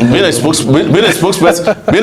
Being a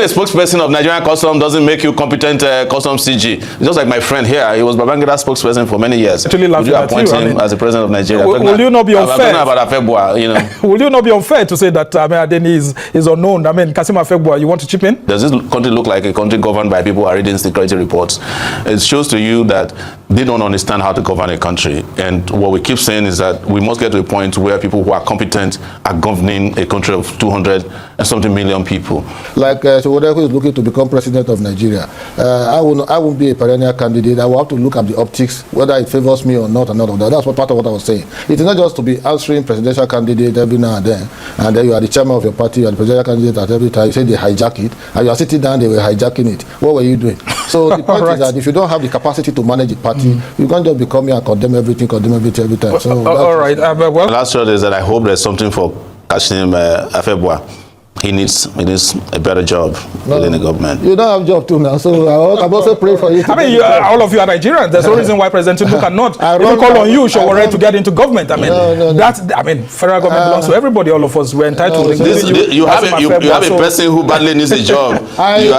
spokesperson of Nigerian Customs doesn't make you competent Customs CG. Just like my friend here, he was Babangida's spokesperson for many years. Actually, would you appoint him as the president of Nigeria? Will you not be unfair? I'm talking about Afegbua, you know. Will you not be unfair to say that Adeni is unknown? I mean, Kassim Afegbua, you want to chip in? Does this country look like a country governed by people who are reading security reports? It shows to you that they don't understand how to govern a country. And what we keep saying is that we must get to a point where people who are competent are governing a country of 200 and something million people. Like Sowore, who is looking to become president of Nigeria, I won't be a perennial candidate. I will have to look at the optics, whether it favors me or not, and all of that. That's part of what I was saying. It is not just to be answering presidential candidate every now and then you are the chairman of your party, you are the presidential candidate at every time. You say they hijack it, and you are sitting down, they were hijacking it. What were you doing? So the point is that if you don't have the capacity to manage the party, you can't just become here and condemn everything every time. So all right. Well, the last word is that I hope there's something for Kassim Afegbua. He needs a better job within the government. You don't have a job too now, so I'm also praying for you. I mean, all of you are Nigerians. There's no reason why President Tinubu cannot even call on you, Sowore, to get into government. I mean, federal government belongs to everybody. All of us, we're entitled. You have a person who badly needs a job. He's the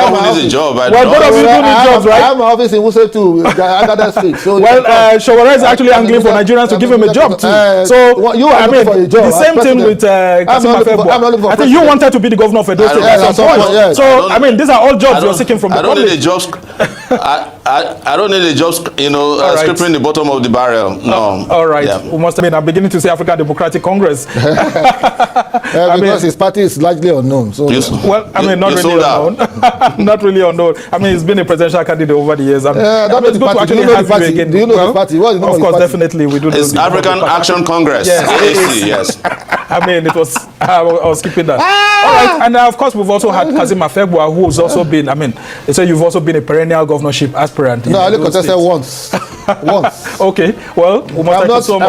one who needs a job. Well, both of you do need jobs, right? I have an office in Wuse too. Well, Sowore is actually angling for Nigerians to give him a job too. So, I mean, the same thing with Kassim Afegbua. I think you wanted to be the governor of Edo State at some point. Yes. So, I mean, these are all jobs you're seeking from the public. I don't need a job, scraping the bottom of the barrel. No. All right. Yeah. We must have been. I'm beginning to say African Democratic Congress. Because his party is largely unknown. So well, I mean, not really unknown. Not really unknown. I mean, he's been a presidential candidate over the years. It's good to actually have him again. Do you know the party? What is of course, definitely we do. It's African Action Congress. Yes. I mean, it was. I was skipping that. All right, and of course we've also had Kassim Afegbua, who's also been. I mean, they say you've also been a perennial governorship aspirant. No, I only contested once. Okay. Well, we must thank you so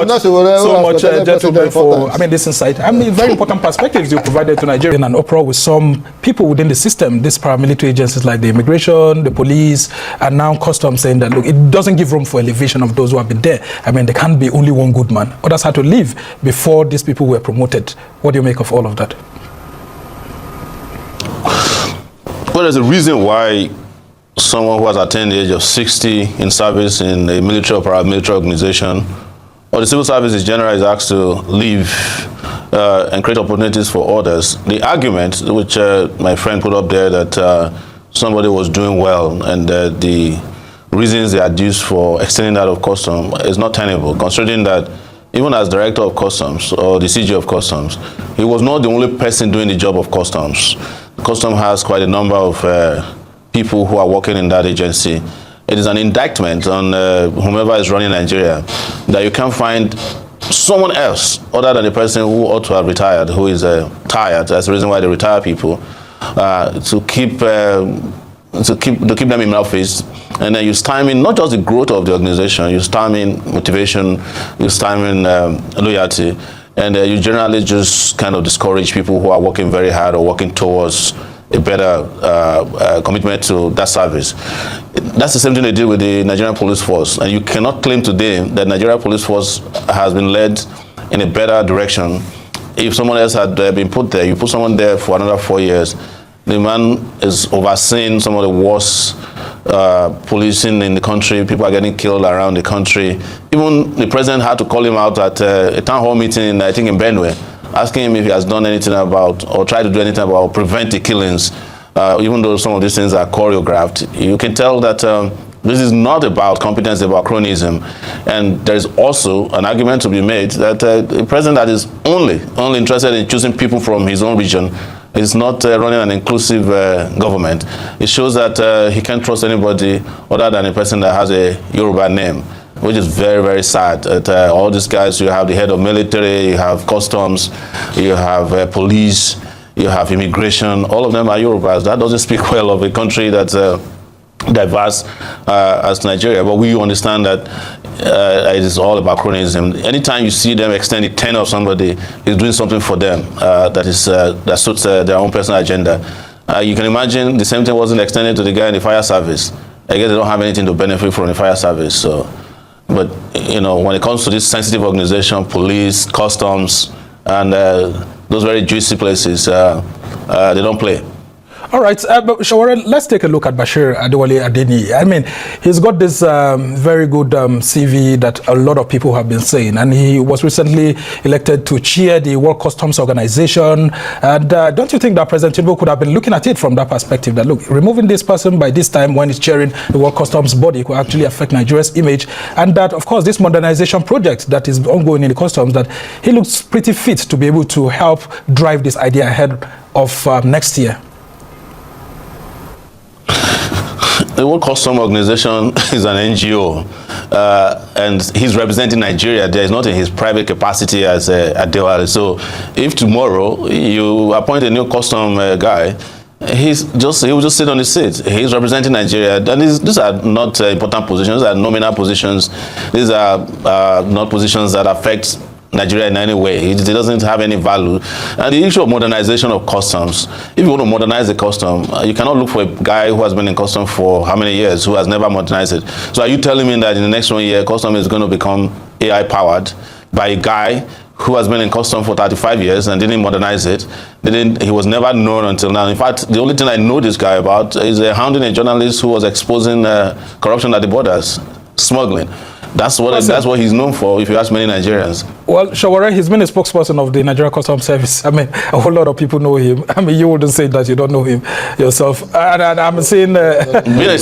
much, gentlemen, for this insight. Very important perspectives you provided to Nigeria. In an uproar with some people within the system, these paramilitary agencies like the immigration, the police, and now customs, saying that look, it doesn't give room for elevation of those who have been there. I mean, there can't be only one good man. Others had to leave before these people were promoted. What do you make of all of that? Well, there's a reason why someone who has attained the age of 60 in service in a military or paramilitary organization or the civil service in general is asked to leave and create opportunities for others. The argument which my friend put up there that somebody was doing well and the reasons they adduced for extending that of custom is not tenable, considering that even as director of customs or the CG of customs, he was not the only person doing the job of customs. Customs has quite a number of people who are working in that agency. It is an indictment on whomever is running Nigeria that you can't find someone else other than the person who ought to have retired, who is tired. That's the reason why they retire people, to keep them in office. And then you stymie not just the growth of the organization, you stymie motivation, you stymie loyalty, and you generally just kind of discourage people who are working very hard or working towards a better commitment to that service. That's the same thing they did with the Nigerian police force, and you cannot claim today that Nigerian police force has been led in a better direction. If someone else had been put there, you put someone there for another 4 years, the man is overseeing some of the worst policing in the country. People are getting killed around the country. Even the president had to call him out at a town hall meeting, I think in Benue, asking him if he has done anything about or tried to do anything about prevent the killings. Even though some of these things are choreographed, you can tell that this is not about competence, it's about cronyism. And there's also an argument to be made that a president that is only interested in choosing people from his own region is not running an inclusive government. It shows that he can't trust anybody other than a person that has a Yoruba name, which is very, very sad. That all these guys, you have the head of military, you have customs, you have police, you have immigration, all of them are Yorubas. That doesn't speak well of a country that's diverse as Nigeria, but we understand that it is all about cronyism. Anytime you see them extend the tenure of somebody, is doing something for them that suits their own personal agenda. You can imagine the same thing wasn't extended to the guy in the fire service. I guess they don't have anything to benefit from the fire service. So, but when it comes to this sensitive organization, police, customs, and those very juicy places, they don't play. All right, but Sowore, let's take a look at Bashir Adewale Adeniyi. I mean, he's got this very good CV that a lot of people have been saying, and he was recently elected to chair the World Customs Organization. And don't you think that President Tinubu could have been looking at it from that perspective, that look, removing this person by this time when he's chairing the World Customs body could actually affect Nigeria's image, and that, of course, this modernization project that is ongoing in the customs, that he looks pretty fit to be able to help drive this idea ahead of next year? The World Customs Organization is an NGO, and he's representing Nigeria. There is not in his private capacity as Adewale. So, if tomorrow you appoint a new custom guy, he will just sit on his seat. He's representing Nigeria. And these are not important positions. These are nominal positions. These are not positions that affect Nigeria in any way. It doesn't have any value. And the issue of modernization of customs, if you want to modernize the custom, you cannot look for a guy who has been in custom for how many years, who has never modernized it. So are you telling me that in the next 1 year, custom is going to become AI powered by a guy who has been in custom for 35 years and didn't modernize it? He was never known until now. In fact, the only thing I know this guy about is hounding a journalist who was exposing corruption at the borders, smuggling. That's what he's known for, if you ask many Nigerians. Well, Sowore, he's been a spokesperson of the Nigerian Customs Service. I mean, a whole lot of people know him. I mean, you wouldn't say that you don't know him yourself. And I'm saying... being a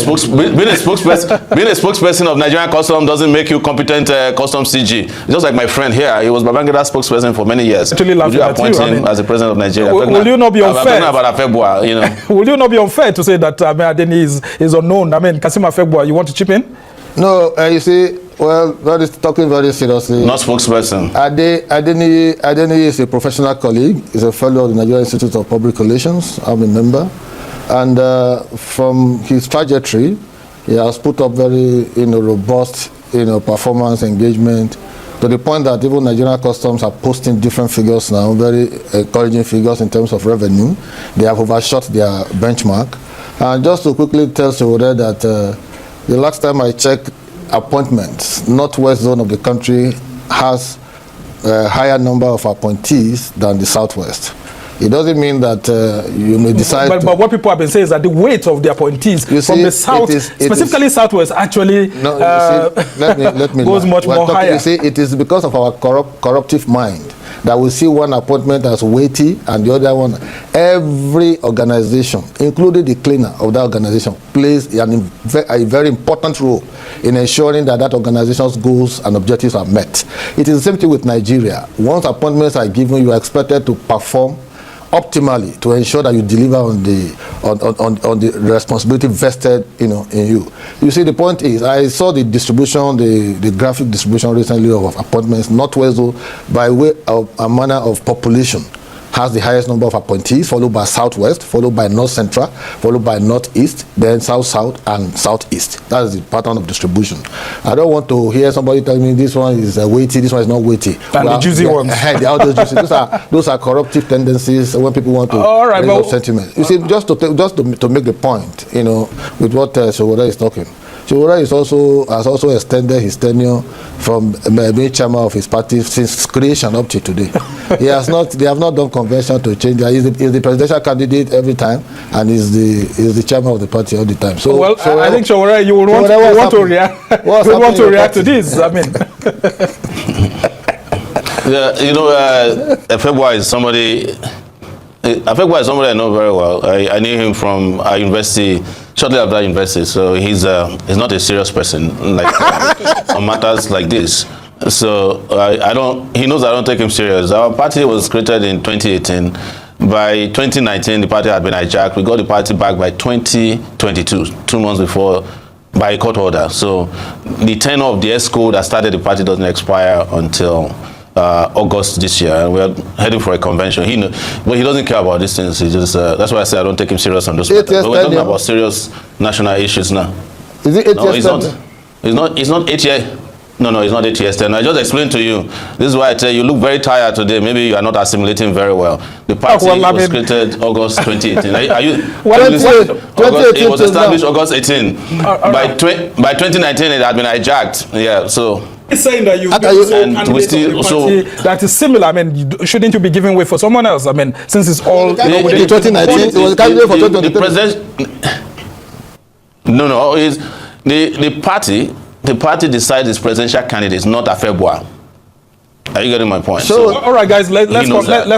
spokesperson of Nigerian Customs doesn't make you competent Customs CG. Just like my friend here, he was Babangeda's spokesperson for many years. Actually, would you appoint him as the president of Nigeria? Will you not be unfair? I'm talking about Afegbua, you know. Will you not be unfair to say that Adeniyi is unknown? I mean, Kassim Afegbua, you want to chip in? No, you see, well, talking very seriously. Not spokesperson. Adeniyi is a professional colleague. He's a fellow of the Nigerian Institute of Public Relations. I'm a member. And from his trajectory, he has put up very robust performance, engagement, to the point that even Nigerian Customs are posting different figures now, very encouraging figures in terms of revenue. They have overshot their benchmark. And just to quickly tell Sowore that the last time I checked appointments, northwest zone of the country has a higher number of appointees than the southwest. It doesn't mean that you may decide. But what people have been saying is that the weight of the appointees from the south, specifically southwest, actually goes much more higher. You see, it is because of our corruptive mind that we see one appointment as weighty and the other one. Every organization, including the cleaner of that organization, plays a very important role in ensuring that organization's goals and objectives are met. It is the same thing with Nigeria. Once appointments are given, you are expected to perform optimally to ensure that you deliver on the responsibility vested in you. You see, the point is, I saw the distribution, the graphic distribution recently of appointments. Northwest, by way of a manner of population, has the highest number of appointees, followed by Southwest, followed by North Central, followed by Northeast, then South and Southeast. That is the pattern of distribution. I don't want to hear somebody tell me this one is weighty, this one is not weighty. And the juicy ones. Those are corruptive tendencies when people want to raise up sentiment. You see, just to make the point, with what Sowore is talking. Sowore has also extended his tenure from being chairman of his party since creation up to today. They have not done convention to change that. He's the presidential candidate every time, and he's the chairman of the party all the time. So, well, I think Sowore, you would want to react to this. I mean, Afegbua is somebody. Afegbua is somebody I know very well. I knew him from our university, shortly after university. So he's not a serious person on matters like this. So he knows I don't take him serious. Our party was created in 2018. By 2019, the party had been hijacked. We got the party back by 2022, 2 months before, by a court order. So the tenure of the ESCO that started the party doesn't expire until August this year, and we're heading for a convention. But he doesn't care about these things. He just that's why I say I don't take him serious on those matters. But we're talking about serious national issues now. Is it 8 years? No, it's not 8 years. No, it's not 8 years. I just explained to you. This is why I tell you look very tired today. Maybe you are not assimilating very well. The party was created August 2018. Are you? It was established August 18. By 2019, it had been hijacked. Yeah, so. He's saying that you that is similar. I mean, shouldn't you be giving way for someone else? I mean, since it's all in 2019, it was a candidate for 2023. No, is the party decides its presidential candidate is not Afegbua. Are you getting my point? So, all right, guys, let's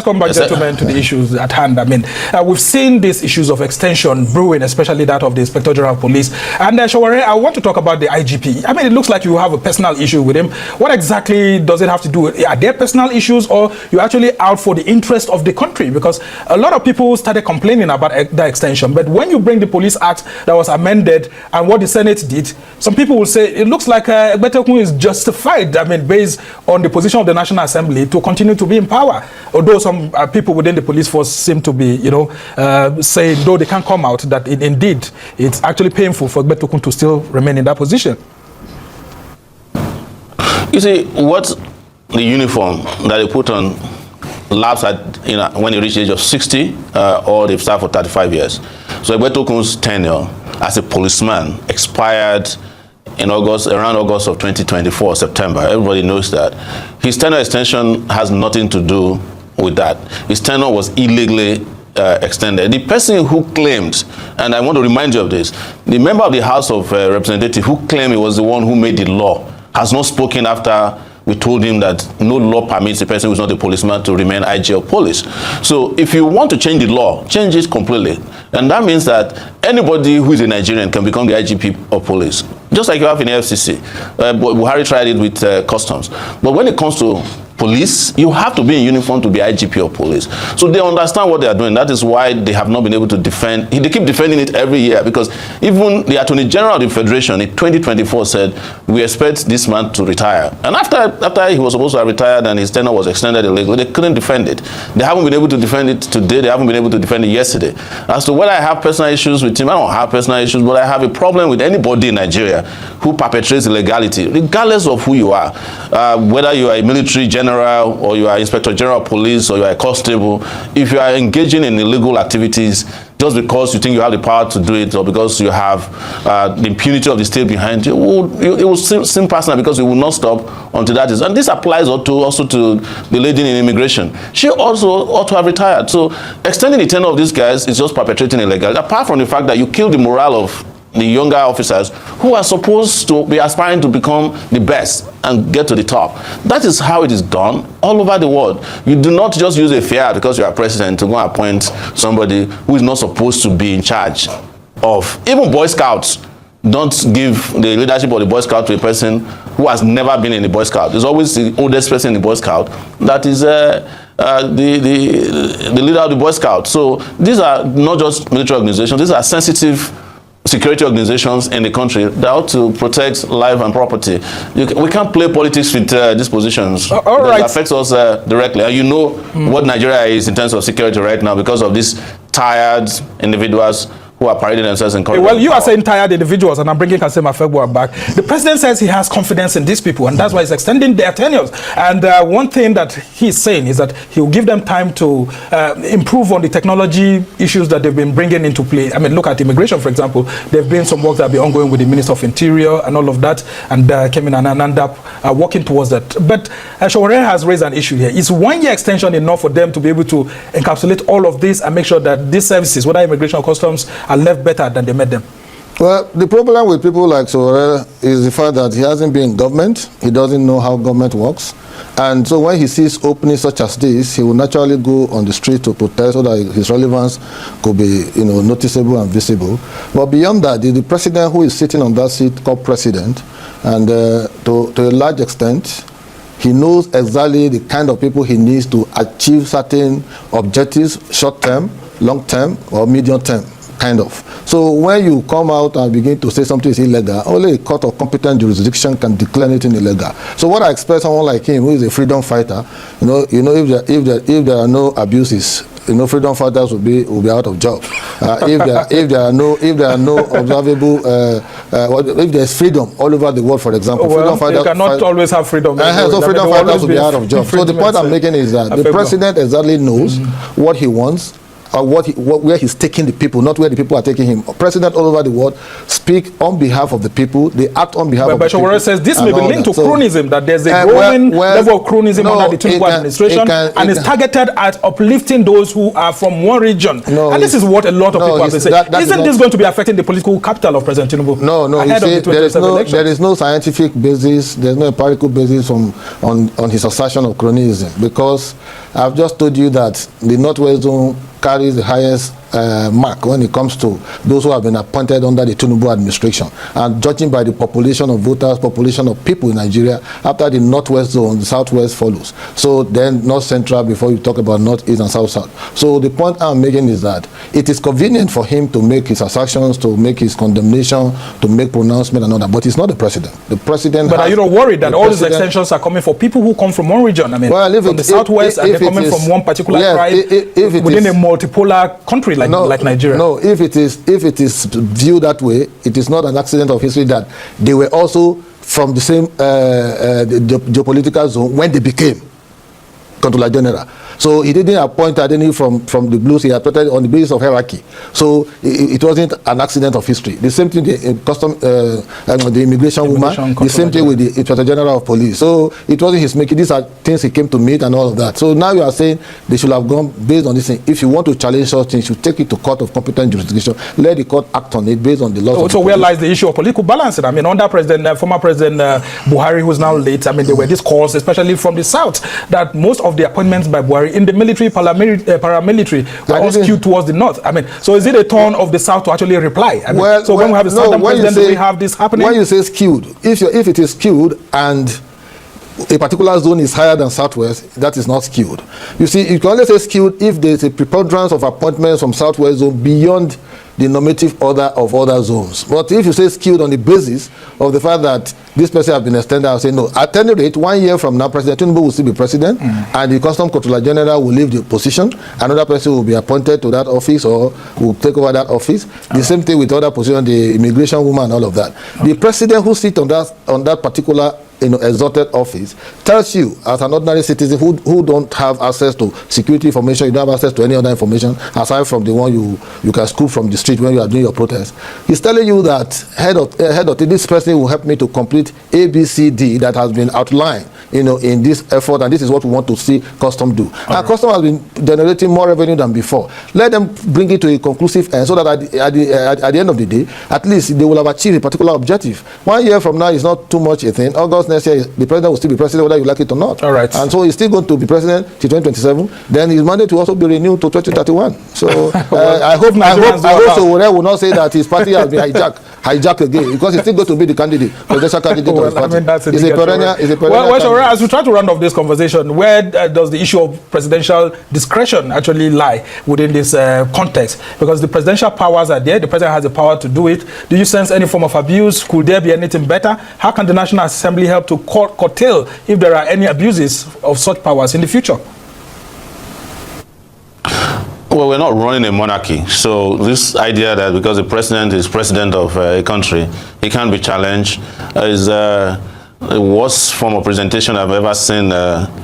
come back, gentlemen, to the issues at hand. I mean, we've seen these issues of extension brewing, especially that of the Inspector General of Police. And Sowore, I want to talk about the IGP. I mean, it looks like you have a personal issue with him. What exactly does it have to do with? Are there personal issues, or you actually out for the interest of the country? Because a lot of people started complaining about the extension. But when you bring the Police Act that was amended and what the Senate did, some people will say it looks like Egbetekun is justified, I mean, based on the position of the National Assembly to continue to be in power, although some people within the police force seem to be, saying, though they can't come out, that indeed it's actually painful for Egbetekun to still remain in that position. You see, what the uniform that they put on lapse at, when you reach the age of 60, or they've served for 35 years. So Egbetokun's tenure as a policeman expired in around August of 2024, September. Everybody knows that. His tenure extension has nothing to do with that. His tenure was illegally extended. The person who claimed, and I want to remind you of this, the member of the House of Representatives who claimed he was the one who made the law has not spoken after we told him that no law permits a person who is not a policeman to remain IG of police. So if you want to change the law, change it completely. And that means that anybody who is a Nigerian can become the IGP of police. Just like you have in the FCC. Buhari tried it with Customs. But when it comes to police, you have to be in uniform to be IGP of police. So they understand what they are doing. That is why they have not been able to defend. They keep defending it every year, because even the Attorney General of the Federation in 2024 said, we expect this man to retire. And after he was supposed to have retired and his tenure was extended illegally, they couldn't defend it. They haven't been able to defend it today. They haven't been able to defend it yesterday. As to whether I have personal issues with him, I don't have personal issues, but I have a problem with anybody in Nigeria who perpetrates illegality, regardless of who you are, whether you are a military general, or you are Inspector General of Police, or you are a constable. If you are engaging in illegal activities just because you think you have the power to do it, or because you have the impunity of the state behind you, it will seem personal, because it will not stop until that is. And this applies also to the lady in immigration. She also ought to have retired. So extending the tenure of these guys is just perpetrating illegality, apart from the fact that you kill the morale of the younger officers who are supposed to be aspiring to become the best and get to the top. That is how it is done all over the world. You do not just use a fear because you are president to go and appoint somebody who is not supposed to be in charge of. Even Boy Scouts don't give the leadership of the Boy Scout to a person who has never been in the Boy Scout. It's always the oldest person in the Boy Scout that is the leader of the Boy Scout. So these are not just military organizations, these are sensitive security organizations in the country that ought to protect life and property. We can't play politics with these positions. All right. It affects us directly. And you know what Nigeria is in terms of security right now because of these tired individuals who are parading themselves in corridors. Well, you are saying tired individuals, and I'm bringing Kassim Afegbua back. The president says he has confidence in these people, and that's why he's extending their tenures. And one thing that he's saying is that he will give them time to improve on the technology issues that they've been bringing into play. I mean, look at immigration, for example. There've been some work that will be ongoing with the Minister of Interior and all of that, and came in and end up working towards that. But Sowore has raised an issue here. Is 1 year extension enough for them to be able to encapsulate all of this and make sure that these services, whether immigration or customs, are left better than they made them? Well, the problem with people like Sowore is the fact that he hasn't been in government. He doesn't know how government works. And so when he sees openings such as this, he will naturally go on the street to protest so that his relevance could be, noticeable and visible. But beyond that, the president who is sitting on that seat called president, and to a large extent, he knows exactly the kind of people he needs to achieve certain objectives, short-term, long-term, or medium-term. Kind of. So when you come out and begin to say something is illegal, only a court of competent jurisdiction can declare anything illegal. So what I expect someone like him, who is a freedom fighter, if there are no abuses, freedom fighters will be out of job. If there are no observable, if there's freedom all over the world, for example, freedom fighters, you cannot always have freedom. So freedom fighters will be out of job. So the point I'm making is that the president exactly knows what he wants, where he's taking the people, not where the people are taking him. Presidents all over the world speak on behalf of the people. They act on behalf of the people. But Sowore says this may be linked to cronyism, that there's a growing level of cronyism under the Tinubu administration, and it's targeted at uplifting those who are from one region. And this is what a lot of people have been saying. Isn't this going to be affecting the political capital of President Tinubu? No. There is no scientific basis, there's no empirical basis on his assertion of cronyism, because I've just told you that the Northwest Zone carries the highest mark when it comes to those who have been appointed under the Tinubu administration. And judging by the population of voters, population of people in Nigeria, after the Northwest Zone, the Southwest follows. So then North Central before you talk about Northeast and South. So the point I'm making is that it is convenient for him to make his assertions, to make his condemnation, to make pronouncement and all that, but he's not the president. The president. But are you not worried that all these extensions are coming for people who come from one region? I mean, from the Southwest, and they're coming from one particular tribe within a multipolar country like Nigeria. No, if it is viewed that way, it is not an accident of history that they were also from the same geopolitical zone when they became Controller-General. So he didn't appoint any from the blues. He appointed on the basis of hierarchy. So it wasn't an accident of history. The same thing the immigration woman. The same thing with the Inspector General of Police. So it wasn't his making. These are things he came to meet and all of that. So now you are saying they should have gone based on this thing. If you want to challenge such things, you take it to court of competent jurisdiction. Let the court act on it based on the laws. So where lies the issue of political balance? I mean, under former President Buhari, who's now late. I mean, there were these calls, especially from the south, that most of the appointments by Buhari in the military, paramilitry, were all skewed towards the north. I mean, so is it a turn of the south to actually reply? I mean, when we have a southern president, do we have this happening? When you say skewed, if it is skewed and a particular zone is higher than Southwest, that is not skewed. You see, you can only say skewed if there is a preponderance of appointments from Southwest zone beyond the normative order of other zones. But if you say skewed on the basis of the fact that this person has been extended, I'll say no. At any rate, 1 year from now, President Tinubu will still be president, and the Customs Comptroller-General will leave the position. Another person will be appointed to that office or will take over that office. The same thing with other positions, the immigration woman and all of that. The president who sits on that particular exalted office tells you, as an ordinary citizen who don't have access to security information, you don't have access to any other information aside from the one you can scoop from the street when you are doing your protest. He's telling you that head of this person will help me to complete ABCD that has been outlined in this effort, and this is what we want to see Custom do. And Custom has been generating more revenue than before. Let them bring it to a conclusive end so that at the end of the day, at least they will have achieved a particular objective. 1 year from now is not too much a thing. August next year, the president will still be president whether you like it or not. All right. And so he's still going to be president till 2027. Then his mandate will also be renewed to 2031. So I hope Sowore will not say that his party has been hijacked again, because he's still going to be the presidential candidate of his party. I mean, that's a perennial as we try to round off this conversation, where does the issue of presidential discretion actually lie within this context? Because the presidential powers are there, the president has the power to do it. Do you sense any form of abuse? Could there be anything better? How can the National Assembly help to curtail if there are any abuses of such powers in the future? Well, we're not running a monarchy, so this idea that because the president is president of a country, he can't be challenged is the worst form of presentation I've ever seen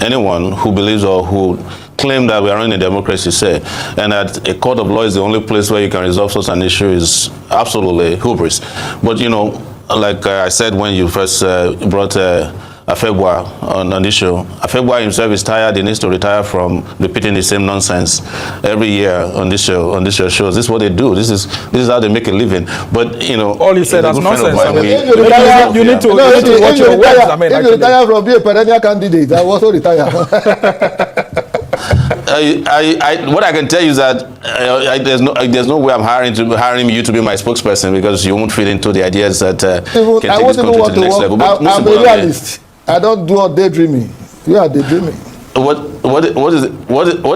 anyone who believes or who claim that we are running a democracy say, and that a court of law is the only place where you can resolve such an issue is absolutely hubris. But like I said when you first brought Afegbua on this show, Afegbua himself is tired. He needs to retire from repeating the same nonsense every year on this show shows. This is what they do. This is how they make a living. But all he said is nonsense. You need to watch your words. If you retire from being a perennial candidate, I also retire. What I can tell you is that there's no way I'm hiring you to be my spokesperson, because you won't fit into the ideas that can take this country to the next level. But I'm a realist. I don't do all daydreaming. You are daydreaming. What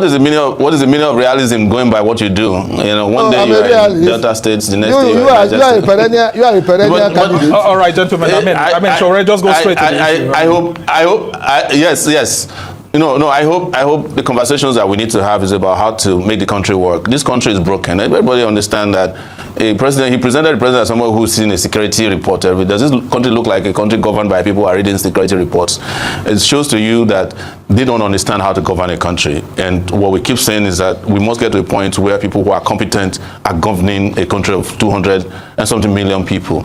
is the meaning of realism going by what you do? One day you are in Delta States, the next day you are a perennial candidate. All right, gentlemen. I mean, Sowore, just go straight to the issue. I hope. Yes. No. I hope the conversations that we need to have is about how to make the country work. This country is broken. Everybody understand that. He presented the president as someone who's seen a security report every day. Does this country look like a country governed by people who are reading security reports? It shows to you that they don't understand how to govern a country. And what we keep saying is that we must get to a point where people who are competent are governing a country of 200 and something million people.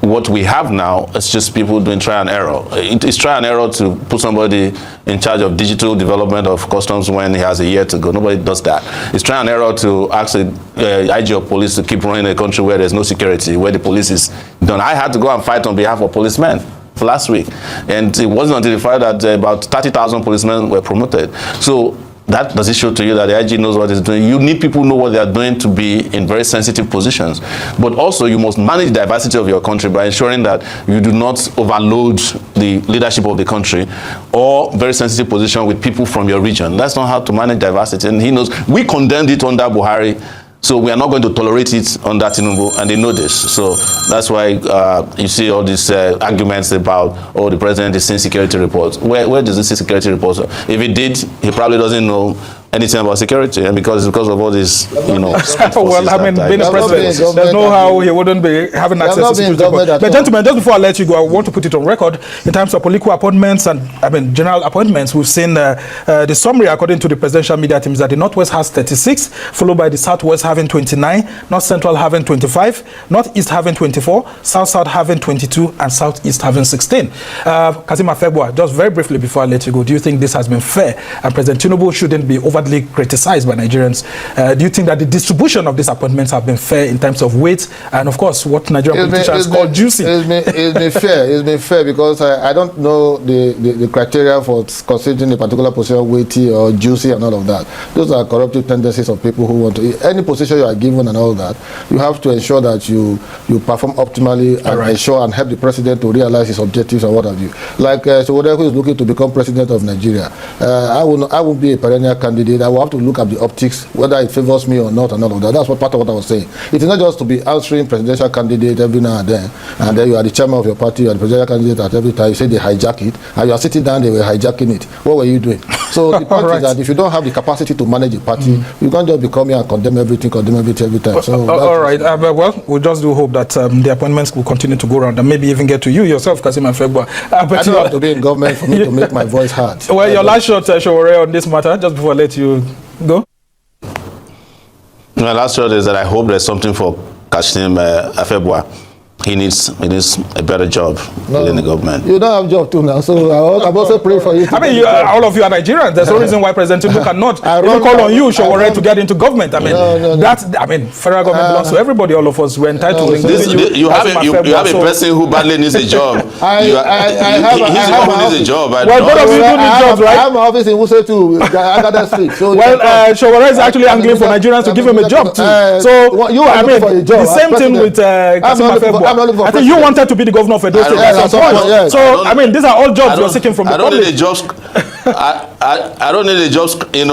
What we have now is just people doing trial and error. It's trial and error to put somebody in charge of digital development of customs when he has a year to go. Nobody does that. It's trial and error to ask a IG of police to keep running a country where there's no security, where the police is done. I had to go and fight on behalf of policemen last week, and it wasn't until the fact that about 30,000 policemen were promoted. So that does it show to you that the IG knows what it's doing? You need people who know what they are doing to be in very sensitive positions. But also you must manage the diversity of your country by ensuring that you do not overload the leadership of the country or very sensitive position with people from your region. That's not how to manage diversity. And he knows. We condemned it under Buhari. So we are not going to tolerate it under Tinubu, and they know this. So that's why you see all these arguments about, oh, the president is seeing security reports. Where does he see security reports? If he did, he probably doesn't know anything about security, and because of all this, well, I mean, being a president, there's no how he wouldn't be having access to security. But gentlemen, just before I let you go, I want to put it on record in terms of political appointments and general appointments. We've seen the summary according to the presidential media teams that the Northwest has 36, followed by the Southwest having 29, North Central having 25, Northeast having 24, South having 22, and Southeast having 16. Kassim Afegbua, just very briefly before I let you go, do you think this has been fair and President Tinubu shouldn't be overtly criticized by Nigerians? Do you think that the distribution of these appointments have been fair in terms of weight and, of course, what Nigerian politicians call juicy? It's been fair because I don't know the criteria for considering a particular position weighty or juicy and all of that. Those are corruptive tendencies of people who want to. Any position you are given and all that, you have to ensure that you perform optimally and ensure and help the president to realize his objectives and what have you. Like Sowore, who is looking to become president of Nigeria, I will be a perennial candidate. I will have to look at the optics, whether it favors me or not and all of that. That's what part of what I was saying. It is not just to be answering presidential candidate every now and then you are the chairman of your party, you are the presidential candidate at every time. You say they hijack it, and you are sitting down, they were hijacking it. What were you doing? So the point is that if you don't have the capacity to manage a party, you can't just become here and condemn everything every time. So all right. Well, we'll just do hope that the appointments will continue to go around and maybe even get to you yourself, Kassim Afegbua. I don't have to be in government for me to make my voice heard. Well, your last shot, Sowore, on this matter, just before I let you go. My last shot is that I hope there's something for Kassim Afegbua. He needs a better job within the government. You don't have a job too now, so I'm also praying for you. I mean, all of you are Nigerians. There's no reason why President Tinubu cannot even call on you, Sowore, to get into government. I mean, federal government belongs to everybody. All of us, we're entitled. You have a person who badly needs a job. He's the one who needs a job. Well, both of you do need jobs, right? I have my office in Wuse too, Agada Street. Well, Sowore is actually angling for Nigerians to give him a job too. So, I mean, the same thing with Kassim Afegbua. I think you wanted to be the governor of Edo State at some point. So, I mean, these are all jobs you're seeking from the public. I don't need a job, scraping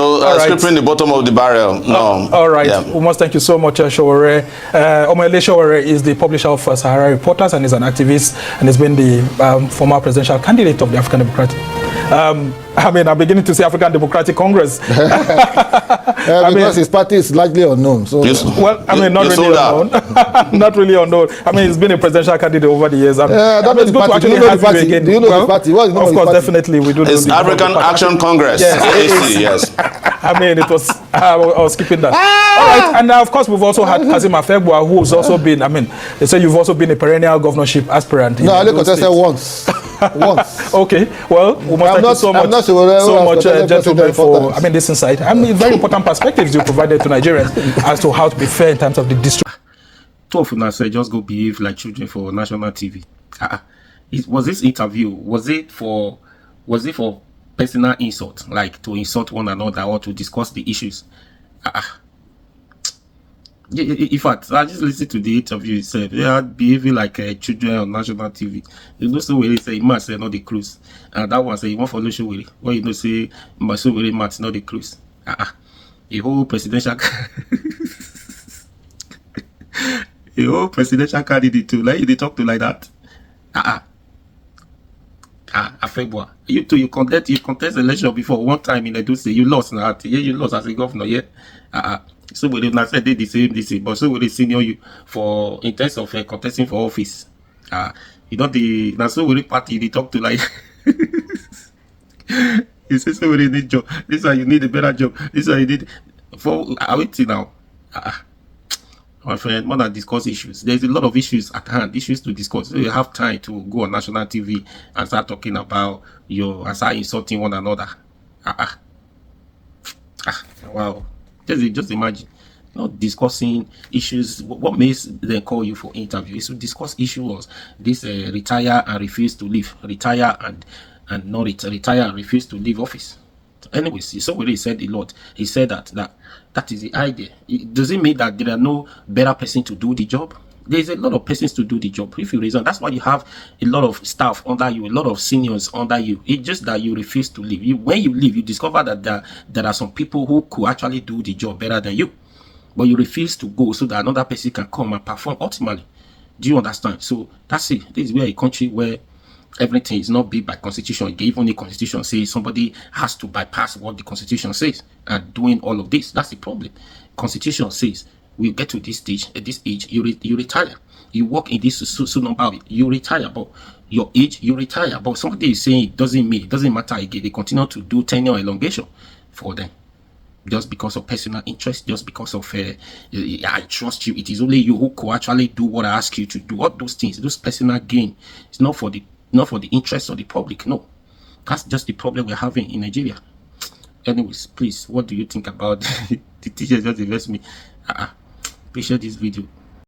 the bottom of the barrel. No. All right. Yeah. We must thank you so much, Sowore. Omoyele Sowore is the publisher of Sahara Reporters and is an activist and has been the former presidential candidate of the African Democratic. I mean, I'm beginning to say African Democratic Congress. Because his party is largely unknown. So, well, I mean, not really unknown. Not really unknown. I mean, he's been a presidential candidate over the years. It's good to actually have you again. Do you know the party? What is of course, definitely, we do. It's African Action Congress. Yes. I mean, it was. I was skipping that. All right, and of course, we've also had Kassim Afegbua, who's also been. I mean, they say you've also been a perennial governorship aspirant. No, I only contested once. Okay. Well, we must thank you so much, gentlemen, for this insight. Very important perspectives you provided to Nigerians as to how to be fair in terms of the district. Two of us say just go behave like children for national TV. Was this interview? Was it for personal insult, like to insult one another or to discuss the issues? In fact, I just listened to the interview itself. They are behaving like children on national TV. You know, so they say, "Must say not the cruise," and that one say, "You want follow show with it." Well, you know, say, "Must so very much not the cruise." A whole presidential, a whole presidential candidate too. Like they talk to like that. Afegbua. You too, you contest election before one time in Edo State, you lost now. Yeah, you lost as a governor, yeah. So we not said they the same, but so we senior you for in terms of contesting for office. You know the now so we party they talk to like you say so we need job. This one you need a better job. This one you need for I wait till now. My friend, more than discuss issues. There's a lot of issues at hand, issues to discuss. So you have time to go on national TV and start talking about and start insulting one another. Wow. Just imagine. Not discussing issues. What makes them call you for interview is to discuss issues. This retire and refuse to leave. Retire and not retire and refuse to leave office. Anyways, Sowore said a lot. He said that is the idea. It doesn't mean that there are no better person to do the job. There's a lot of persons to do the job. If you reason, that's why you have a lot of staff under you, a lot of seniors under you. It's just that you refuse to leave. When you leave, you discover that there are some people who could actually do the job better than you, but you refuse to go so that another person can come and perform ultimately. Do you understand? So that's it. This is where a country where everything is not built by constitution. Even the constitution says somebody has to bypass what the constitution says and doing all of this. That's the problem. Constitution says we get to this stage, at this age, you retire. You work in this so number, you retire. But your age, you retire. But somebody is saying it doesn't matter again. They continue to do tenure elongation for them. Just because of personal interest, just because of I trust you. It is only you who could actually do what I ask you to do. All those things, those personal gain, it's not for the interest of the public. No, that's just the problem we're having in Nigeria. Anyways, please, what do you think about the teachers just invest me? Please share this video.